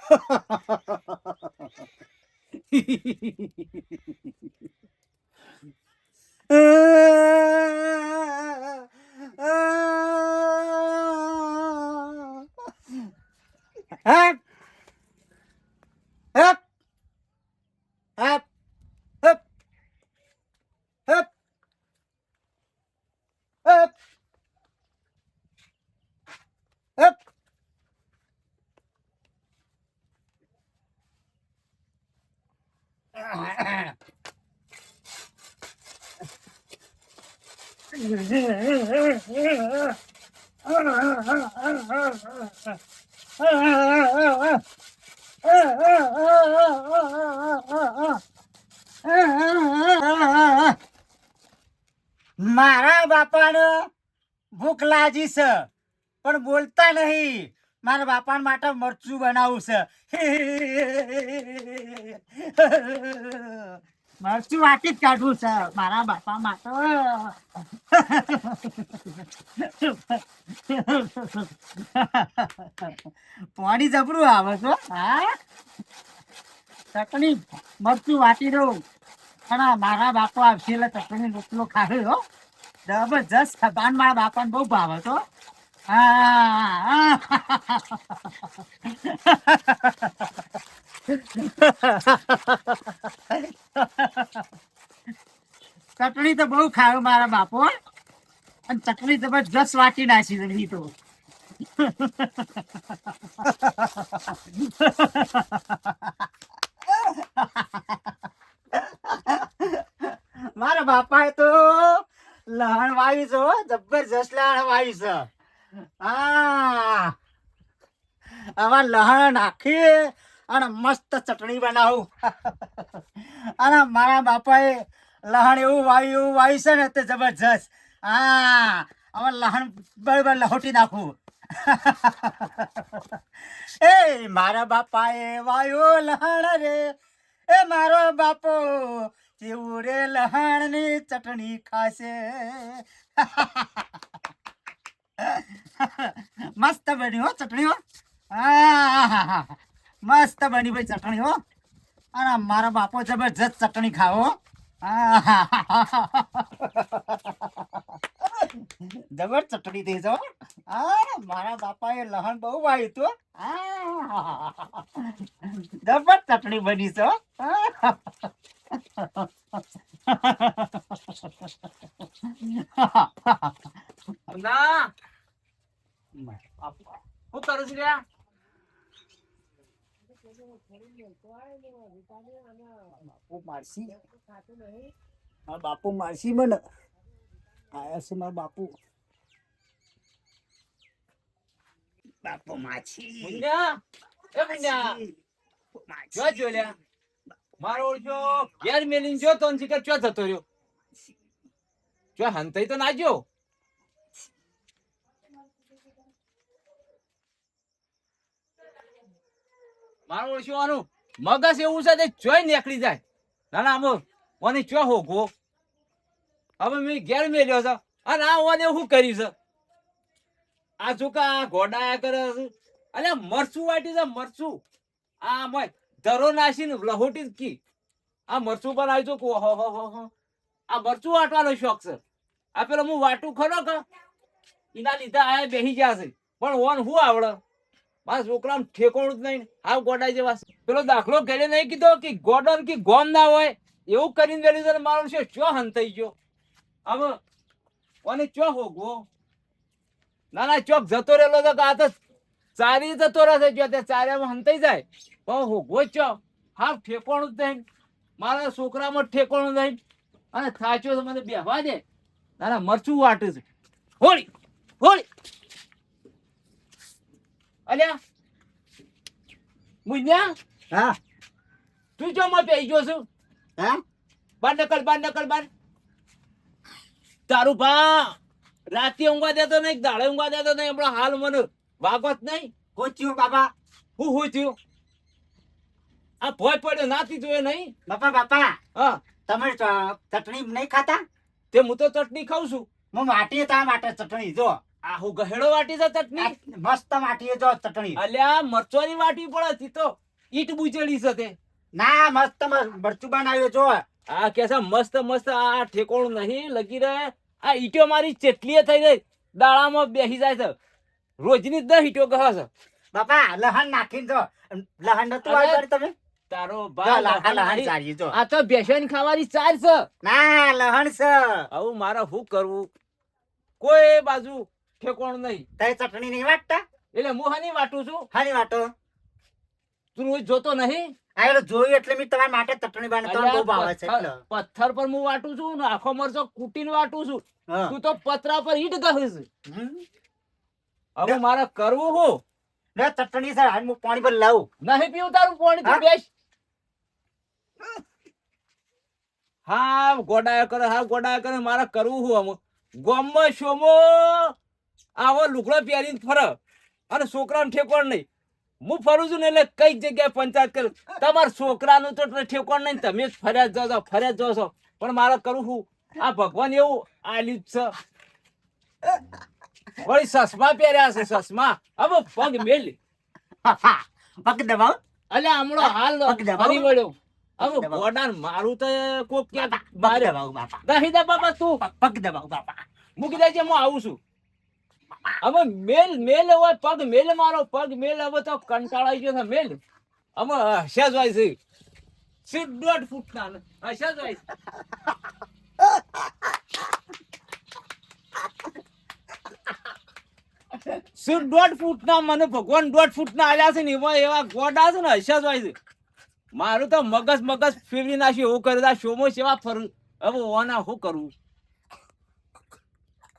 હપ હપ હપ હપ હપ હપ હપ મારા બાપાને ભૂખ લાગી છે પણ બોલતા નહીં. મારા બાપા માટે મરચું બનાવું છે. મરચું વાટી જ કાઢવું છે મારા બાપા માટે. પાણી જબરું આવે છે. હા, ચટણી મરચું વાટી દઉં અને મારા બાપા આવશે એટલે ચટણી રોટલો ખાવે હો. જબરજસ્ત ખબાન મારા બાપાને બહુ ભાવે તો. હા, ચટણી તો બહુ ખાવે મારા બાપો અને ચટણી જબરજસ્ત વાટી નાખી દીધી તો. મારા બાપાએ તો લહણ વાવ્યું છે હો, જબરજસ્ત લહણ વાવ્યું છે. હા, આવા લહણ નાખી અને મસ્ત ચટણી બનાવું. અને મારા બાપાએ લહણ એવું વાવ્યું છે ને તે જબરજસ્ત. હા, હવે લહણ બરાબર લહોટી નાખું. એ મારા બાપાએ વાયો લહણ રે, એ મારો બાપો જેવું રે લહણ ની ચટણી ખાશે. મસ્ત બની હો ચટણી હો. હા, મસ્ત બની ભાઈ ચટણી હો. અને મારા બાપો જબરજસ્ત ચટણી ખાવો. જબર ચટણી થઈ જાવ. મારા બાપાએ લહણ બહુ વાવ્યું હતું. જબર ચટણી બની છે. ના શું કરું છું લ્યા? બાપુ મારસી મને આયા છે. મારા બાપુ બાપુ માછી મુન્યા, એ મુન્યા, જો જો લ્યા મારો ઓળખ્યો ઘેર મેલીને જો તો શિખર ચો જતો રહ્યો. જો હંતાઈ તો ના જો. મારો ઓળખ્યો મગજ એવું છે તે ચોય નીકળી જાય. ના ના આમ ઓની ચો હોગો. હવે મેં ઘેર મેલ્યો છે અને આ ઓને શું કર્યું છે? આ છોકરા ઘોડાયા કરે છે. અલ્યા મરચું વાટી છે મરચું. આ મય ધરો નાસીને લહોટી જ કી આ મરચું બનાવ્યું છું. હો આ મરચું વાટવાનો શોખ છે. આ પેલો હું વાટું ખરો કે એના લીધે આ બેસી ગયા છે. પણ ઓન શું આવડે? મારા છોકરા ઠેકોણું જ નહીં. હાવ ગોડાઈ જેવા. પેલો દાખલો ઘરે નહીં કીધો કે ગોડન કે ગોમ ના હોય એવું કરીને વેલી છે. મારો છે ચો હંતાઈ ગયો. હવે ઓને ચો હોગો. ના ના ચોક જતો રહેલો તો આ તો ચારી જતો રહેશે. જો તે ચાર્યામાં હંતાઈ જાય પણ હોગો ચો હાવ ઠેકોણું જ નહીં. મારા છોકરામાં ઠેકોણું નહીં. અને થાચ્યો તો મને બેહવા દે. ના ના મરચું વાટે છે. હોળી હોળી અલ્યા મુન્યા. હા, તું જો માં પેઈ ગયો છું. હા, બાર નકલ બાર. તારું ભા રાતે ઊંઘવા દેતો નહીં, દાડે ઊંઘવા દેતો નહીં. હમણાં હાલ મને વાગત નહીં. શું થયું બાપા? હું થયું? આ ભોય પડ્યો નાથી જોયો નહીં. બાપા હા, તમે ચટણી નહીં ખાતા? તે હું તો ચટણી ખાઉં છું. હું વાટી તા માટે ચટણી જો. આ હું ગહેડો વાટી છે ચટણી મસ્ત વાટીએ જો ચટણી. અલ્યા મરચોની વાટી પડે તી તો ઈટ બુચેલી છે તે ના મસ્ત મરચું બનાવ્યો જો. આ કે છે મસ્ત મસ્ત આ ઠેકોણું નહીં લગી રહે આ ઈટો મારી ચેટલીએ થઈ ગઈ દાડામાં બેસી જાય છે રોજની 10 ઈટો કહે છે બાપા લહણ નાખીને જો. લહણ નતું અરે, આવ્યું તમે? તારો જો ભાઈ લહણ લહણ નહીં. ચારીએ જો. આ તો બેસવાની ખાવાની ચાર છે ના લહણ છે. આવું મારે શું કરવું કોઈ બાજુ ઠેકોણ નહીં તે ચટણી નહીં વાટતા? એટલે હું હાની વાટું છું હાની વાટો? તું રોજ જોતો નહીં આ એલો જોયું એટલે મેં તમારા માટે ચટણી બનાવી. તમને બહુ ભાવે છે એટલે. પથ્થર પર હું વાટું છું ને આખો મરચો કૂટીને વાટું છું હા. તું તો પતરા પર ઈટ કહે છે હમ. હવે મારે કરવું હું લે ચટણી છે હાલ હું પાણી પર લાવું. નહીં પીવું તારું પાણી તું હા? બેસ હા ગોડાયા કરે મારે કરવું હું આમ ગોમમાં શોમો આવો લુગડો પહેરીને ફરે અને છોકરાનું ઠેકોણ નહીં હું ફરું છું ને એટલે કઈ જગ્યાએ પંચાયત કરું તમારા છોકરાનું તો ઠેકોણ નહીં તમે જ ફરિયાદ જાઓ છો પણ મારે કરવું હું આ ભગવાન એવું આલ્યું જ છે વળી સસમા પહેર્યા છે સસમા હવે પગ મેલ પગ દબાવ. અલ્યા હમણો હાલ પગ દબાવો. ફરી વળ્યો હવે દબાવો. ગોડાન મારું તો કોક ક્યાં પગ બારે દબાવ બાપા. દહી દે બાપા તું પગ દબાવ બાપા. મૂકી દેજે હું આવું છું હવે મેલ હોય પગ મેલ મારો પગ મેલ હવે તો કંટાળો આવી ગયો છે મેલ હવે હસ્યા જ હોય છે સીટ 1.5 ફૂટના ને હસ્યા જ હોય છે. સીટ 1.5 ફૂટના મને ભગવાન 1.5 ફૂટના આલ્યા છે ને એવા ગોડા છે ને હસ્યા જ હોય છે મારું તો મગજ ફેરવી નાખ્યું એવું કરે શોમો સેવા ફરું હવે ઓના શું કરવું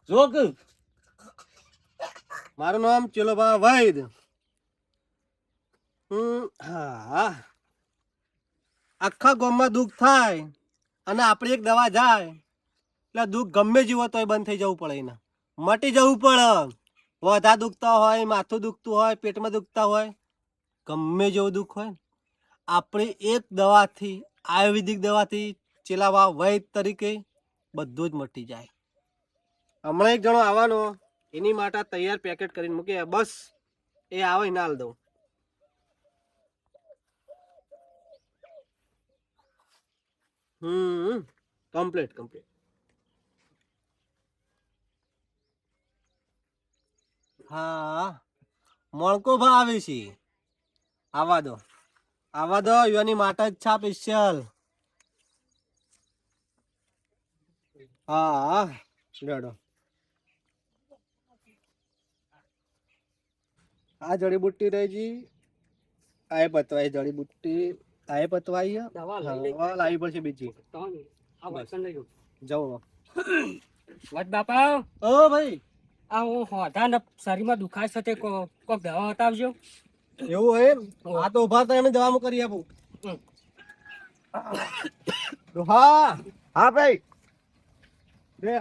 જો કે મારું નામ ચેલોબા વૈદ. હા આખા ગામમાં દુઃખ થાય અને આપણે એક દવા જાય એટલે દુઃખ ગમે જેવો તોય બંધ થઈ જવું પડે એને મટી જવું પડે. વધા દુખતા હોય માથું દુખતું હોય પેટમાં દુખતા હોય ગમે જેવું દુઃખ હોય આપણે એક દવાથી આયુર્વેદિક દવાથી ચેલાબા વૈદ તરીકે બધું જ મટી જાય. હમણાં એક જણો આવવાનો એની માટે તૈયાર પેકેટ કરીને મૂકે બસ એ આવે ના દઉં. કમ્પ્લીટ હા મણકો ભા આવે છે આવા દો યુવાની માટે જ છે સ્પેશિયલ. હા લેડો આ જડીબુટ્ટી રહી જી આ પતવાઈ જડીબુટ્ટી આ પતવાઈ દવા લાવી પડશે બીજી જાઓ વટ બાપા ઓ ભાઈ આ હું હોધા ને શરીરમાં દુખાય છે તે કોક દવા બતાવજો. એવું હોય આ તો ઉભા થાય એમને દવા કરી આપું. હા હા ભાઈ બે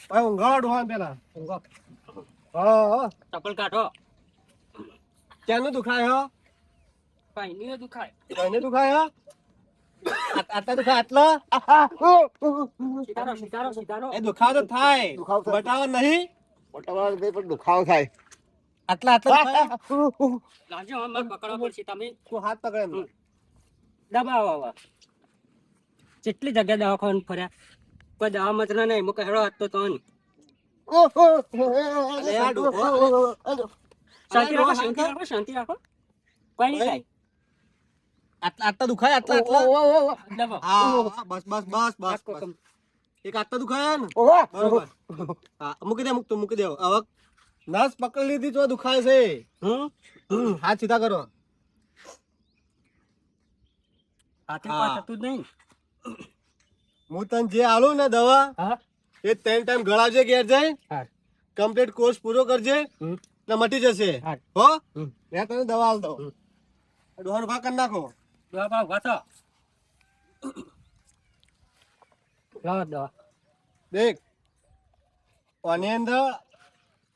ભાઈ ઊંઘાડો ડોહા પેલા હા ચપલ કાઢો ક્યાંનું દુખાય હો કઈ નહીં દુખાય કઈને દુખાય હો આટલા દુખાય આટલા સીધારો એ દુખાવ તો થાય બતાવો નહીં દુખાવો થાય. આટલા દુખાય લાવજો અમારે પકડવા પડશે તમે તું હાથ પકડે એમ. દબાવો હવે જેટલી જગ્યા દવાખાને ફર્યા કોઈ દવા મત નહીં મૂકે હેડો હાથ તો નહીં અરે આ ડોહો. શાંતિ રાખો કોઈ નહીં થાય આટલા દુખાય આટલા દબાવો. હા બસ બસ બસ બસ બસ એક આટલા દુખાય ને બરોબર હા મૂકી દે મૂકી દે હવે નસ પકડી લીધી તો દુખાય છે હાથ સીધા કરો હાથે હા. કોઈ થતું જ નહીં હું તને જે આલું ને દવા હા એ 3 ટાઈમ ગળાવજે ઘેર જાય હા. કમ્પ્લીટ કોર્સ પૂરો કરજે હમ. ને મટી જશે હા. હો હમ. મેં તને દવા આલ દઉં ડોહાનો ભાગ કરી નાખો દવા વાતો લાવો દવા દેખ આની અંદર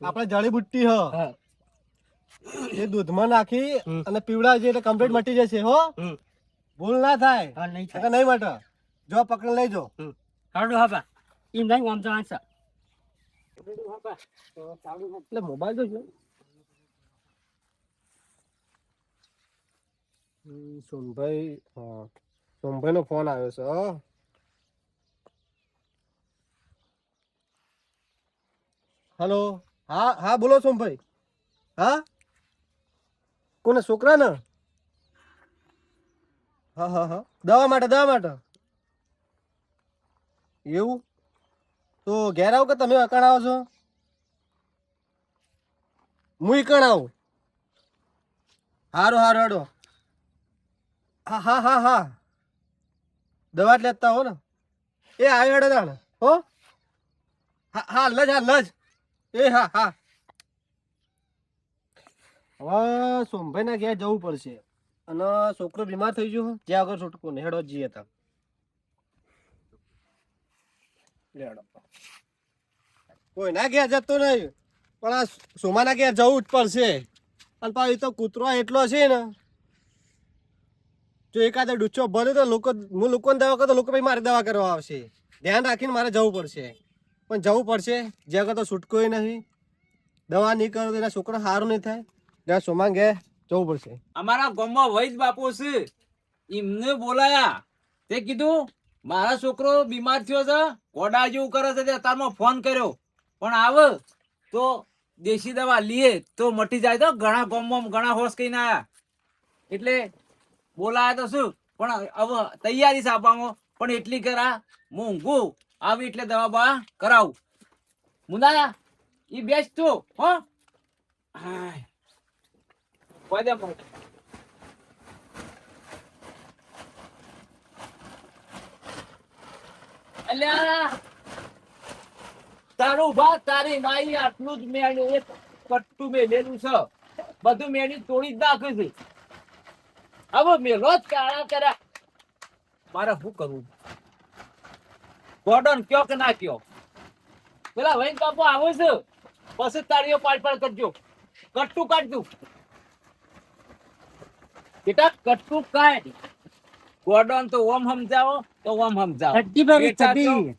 આપણે જડીબુટ્ટી હ હા એ દૂધમાં નાખી હમ. અને પીવડાવજે એટલે કમ્પ્લીટ મટી જશે હો હમ. ભૂલ ના થાય હા નહીં નકર થાય નહીં મટે જો પકડી લઈ જો હાડો હા બા એમ નહીં આમ જવાનું છે એટલે મોબાઈલ તો જો. સોમભાઈ, હા, સોમભાઈ નો ફોન આવ્યો છે. હલો, હા હા, બોલો સોમભાઈ. હા, કોને? છોકરા ને? હા હા હા, દવા માટે એવું? તો ઘેર આવો કે તમે અકણ આવો છો? હું ઈકણ આવું. હારું હારું હેડો. હા હા હા હા, દવા જ લેતા હો ને. એ આવ્યો હેડો તાણ હો. હા હા, હાલ જ. એ હા હા. હવે સોમભાઈ ના ઘેર જવું પડશે, અને છોકરો બીમાર થઈ ગયો જ્યાં આગળ છૂટકો ને હેડો જઈએ તા. કોઈ ના ઘેર જતો નહીં, પણ આ સોમાના ઘેર જવું જ પડશે. અને પાછો તો કૂતરો એટલો છે ને, જો એકાદો ડૂચો ભરે તો લોકો, હું લોકોને દવા કરતો, લોકો પછી મારે દવા કરવા આવશે. ધ્યાન રાખીને મારે જવું પડશે, પણ જવું પડશે. જ્યાં આગળ તો છૂટકોય નહીં. દવા નહીં કરો તો એના છોકરા સારું નહીં થાય. જ્યાં સોમા ઘેર જવું પડશે. અમારા ગામમાં વૈદ બાપુ છે, એમને બોલાયા. તે કીધું મારા છોકરો બીમાર થયો છે, કોડા જેવું કરે છે, તે તારમાં ફોન કર્યો. પણ આવે તો દેશી દવા લઈએ તો મટી જાય. તો ઘણા ગામમાં ઘણા હોશ કહીને આયા, એટલે બોલાયા તો શું, પણ હવે તૈયારી છે આપવામાં. પણ એટલી કરા હું ઊંઘું આવી એટલે દવા બવા કરાવું. મુના એ બેસ તું હો. હાય. કોઈ દે પણ. અલ્યા તારું બા તારી માઈ આટલું જ મેળ્યું, એક કટ્ટું મેલેલું છે, બધું મેળી તોડી જ નાખ્યું છે. હવે મેલો જ કાળા કર્યા. મારે શું કરવું? ગોડન કયો કે ના કયો? પેલા વૈન બાપુ આવે છે, પછી તાળીઓ પાડ કરજો. કટ્ટું કાઢતું બેટા, કટ્ટું કાઢ. ગોડન તો ઓમ સમજાવો તો ઓમ સમજાવો. ચડ્ડી પહેરી, બેટા તો ચડ્ડી.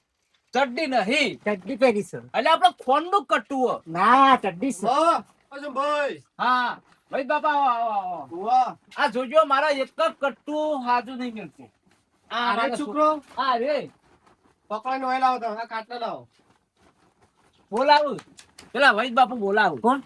ચડ્ડી નહીં, ચડ્ડી પહેરી છે. એટલે આપડે ખોંડનું કટ્ટું હો. ના, ચડ્ડી છે. ભાઈ, હા ભાઈ બાપા, આવો આવો આવો. આ જોજો, મારા એક જ કટ્ટું હાજુ નહીં મળતું. આ અરે મારા છોકરો, હા રે પકડાઈને ઓય લાવો તમે, આ કાટલા લાવો. બોલાવું, પેલા વૈદ બાપુ બોલાવું. કોણ?